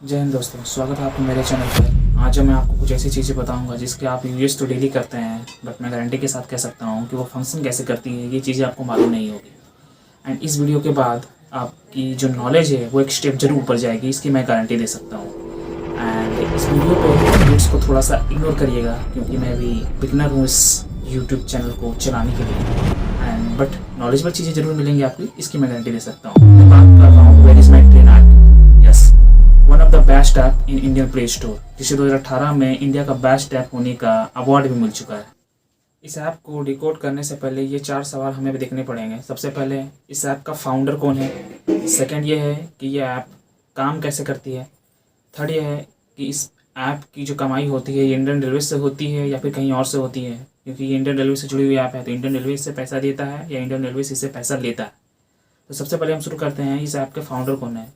जय हिंद दोस्तों, स्वागत है आपको मेरे चैनल पर। आज मैं आपको कुछ ऐसी चीज़ें बताऊंगा जिसके आप यूज़ तो डेली करते हैं, बट मैं गारंटी के साथ कह सकता हूं कि वो फंक्शन कैसे करती है ये चीज़ें आपको मालूम नहीं होगी। एंड इस वीडियो के बाद आपकी जो नॉलेज है वो एक स्टेप जरूर ऊपर जाएगी, इसकी मैं गारंटी दे सकता हूँ। एंड इस वीडियो पे टिप्स को थोड़ा सा इग्नोर करिएगा, क्योंकि मैं भी बिगनर हूँ इस यूट्यूब चैनल को चलाने के लिए। एंड बट नॉलेजेबल चीज़ें जरूर मिलेंगी आपकी, इसकी मैं गारंटी दे सकता हूँ। मैं बात कर रहा हूँ where is my train app. Yes, one of the best app in Indian play store, जिसे 2018 में इंडिया का बेस्ट ऐप होने का अवार्ड भी मिल चुका है। इस ऐप को डिकोड करने से पहले ये 4 सवाल हमें भी देखने पड़ेंगे। सबसे पहले, इस ऐप का फाउंडर कौन है। सेकंड ये है कि ये ऐप काम कैसे करती है। थर्ड ये है कि इस ऐप की जो कमाई होती है ये इंडियन रेलवे से होती है या फिर कहीं और से होती है, क्योंकि ये इंडियन रेलवे से जुड़ी हुई ऐप है, तो इंडियन रेलवे से पैसा देता है या इंडियन रेलवे इससे पैसा लेता है। तो सबसे पहले हम शुरू करते हैं, इस ऐप के फाउंडर कौन है।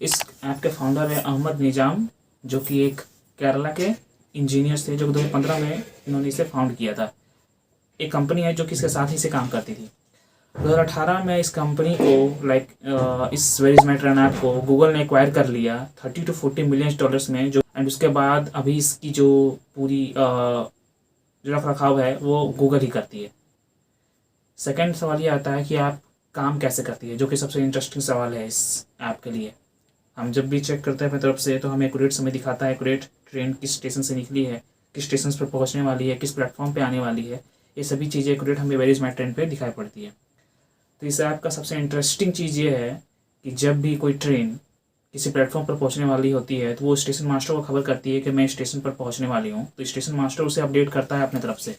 इस ऐप के फाउंडर है अहमद निजाम, जो कि एक केरला के इंजीनियर्स थे, जो 2015 में इन्होंने इसे फाउंड किया था। एक कंपनी है जो कि इसके साथ ही से काम करती थी। 2018 में इस कंपनी को इस where is my train app को गूगल ने एक्वायर कर लिया 30 to 40 मिलियन डॉलर्स में। जो एंड उसके बाद अभी इसकी जो पूरी रख रखाव है वो गूगल ही करती है। सेकेंड सवाल ये आता है कि ऐप काम कैसे करती है, जो कि सबसे इंटरेस्टिंग सवाल है इस ऐप के लिए। हम जब भी चेक करते हैं अपनी तरफ से तो हमें एक्यूरेट समय दिखाता है, एक्यूरेट ट्रेन किस स्टेशन से निकली है, किस स्टेशन पर पहुंचने वाली है, किस प्लेटफॉर्म पे आने वाली है। ये सभी चीज़ें एक्यूरेट हमें वेयर इज माई ट्रेन पे दिखाई पड़ती है। तो इस ऐप का सबसे इंटरेस्टिंग चीज़ ये है कि जब भी कोई ट्रेन किसी प्लेटफॉर्म पर पहुंचने वाली होती है तो वो स्टेशन मास्टर को खबर करती है कि मैं स्टेशन पर पहुंचने वाली हूँ, तो स्टेशन मास्टर उसे अपडेट करता है अपनी तरफ से।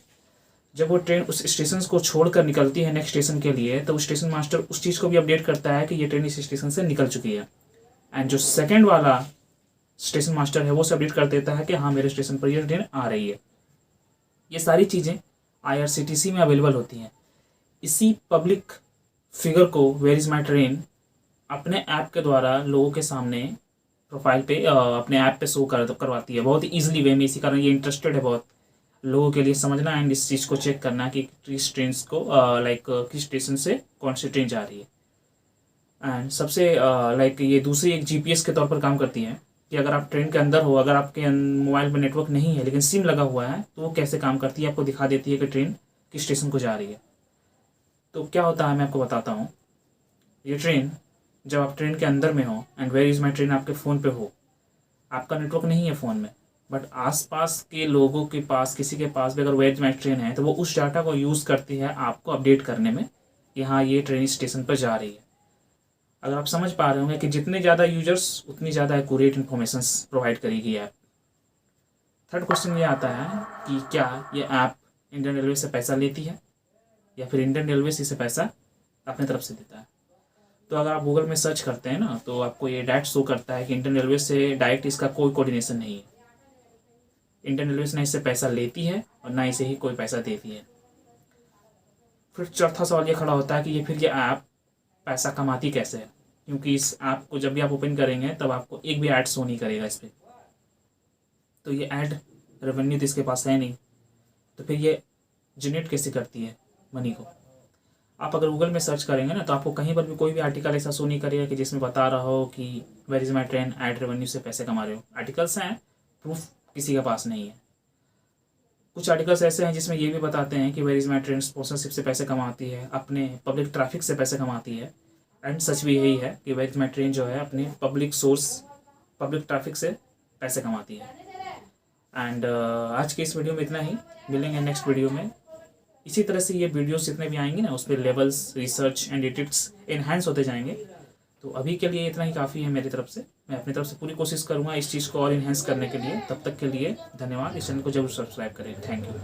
जब वो ट्रेन उस स्टेशन को छोड़कर निकलती है नेक्स्ट स्टेशन के लिए, तो स्टेशन मास्टर उस चीज़ को भी अपडेट करता है कि ये ट्रेन इस स्टेशन से निकल चुकी है। एंड जो सेकंड वाला स्टेशन मास्टर है वो उसे अपडेट कर देता है कि हाँ, मेरे स्टेशन पर ये ट्रेन आ रही है। ये सारी चीज़ें IRCTC में अवेलेबल होती हैं। इसी पब्लिक फिगर को वेयर इज़ माई ट्रेन अपने ऐप के द्वारा लोगों के सामने प्रोफाइल पे अपने ऐप पे शो करवाती है बहुत ही ईजिली वे में। इसी कारण ये इंटरेस्टेड है बहुत लोगों के लिए समझना एंड इस चीज़ को चेक करना कि किस ट्रेन को किस स्टेशन से कौन सी ट्रेन जा रही है। एंड सबसे ये दूसरी एक GPS के तौर पर काम करती है कि अगर आप ट्रेन के अंदर हो, अगर आपके मोबाइल में नेटवर्क नहीं है लेकिन सिम लगा हुआ है, तो वो कैसे काम करती है, आपको दिखा देती है कि ट्रेन किस स्टेशन को जा रही है। तो क्या होता है मैं आपको बताता हूँ। ये ट्रेन, जब आप ट्रेन के अंदर में हो and where is my train आपके फ़ोन पे हो, आपका नेटवर्क नहीं है फ़ोन में, बट आसपास के लोगों के पास, किसी के पास भी अगर वेयर इज़ माई ट्रेन है, तो वो उस डाटा को यूज़ करती है आपको अपडेट करने में कि हाँ, ये ट्रेन स्टेशन पर जा रही है। अगर आप समझ पा रहे होंगे कि जितने ज़्यादा यूजर्स उतनी ज़्यादा एक्यूरेट इन्फॉर्मेशन प्रोवाइड करेगी ऐप। थर्ड क्वेश्चन ये आता है कि क्या ये ऐप इंडियन रेलवे से पैसा लेती है या फिर इंडियन रेलवे इसे पैसा अपने तरफ से देता है। तो अगर आप गूगल में सर्च करते हैं ना, तो आपको ये डायरेक्ट शो करता है कि इंडियन रेलवे से डायरेक्ट इसका कोई कोऑर्डिनेशन नहीं है। इंडियन रेलवे ना इससे पैसा लेती है और ना इसे ही कोई पैसा देती है। फिर चौथा सवाल ये खड़ा होता है कि ये ऐप पैसा कमाती कैसे है, क्योंकि इस ऐप को जब भी आप ओपन करेंगे तब आपको एक भी ऐड शो नहीं करेगा इस पर। तो ये ऐड रेवेन्यू तो इसके पास है नहीं, तो फिर ये जनरेट कैसे करती है मनी को। आप अगर गूगल में सर्च करेंगे ना, तो आपको कहीं पर भी कोई भी आर्टिकल ऐसा शो नहीं करेगा कि जिसमें बता रहा हो कि where is my train ad revenue से पैसे कमा रहे हो। आर्टिकल्स हैं, प्रूफ किसी के पास नहीं है। कुछ आर्टिकल्स ऐसे हैं जिसमें ये भी बताते हैं कि where is my train sponsorship से पैसे कमाती है, अपने पब्लिक ट्रैफिक से पैसे कमाती है। एंड सच भी यही है कि वेयर इज़ माई ट्रेन जो है अपने पब्लिक सोर्स, पब्लिक ट्रैफिक से पैसे कमाती है। एंड आज के इस वीडियो में इतना ही, मिलेंगे नेक्स्ट वीडियो में। इसी तरह से ये वीडियोस जितने भी आएंगे ना, उस पर levels, research and edits enhance होते जाएंगे। तो अभी के लिए इतना ही काफ़ी है मेरी तरफ से। मैं अपनी तरफ से पूरी कोशिश करूँगा इस चीज़ को और इन्हेंस करने के लिए। तब तक के लिए धन्यवाद। इस चैनल को जरूर सब्सक्राइब करें। Thank you.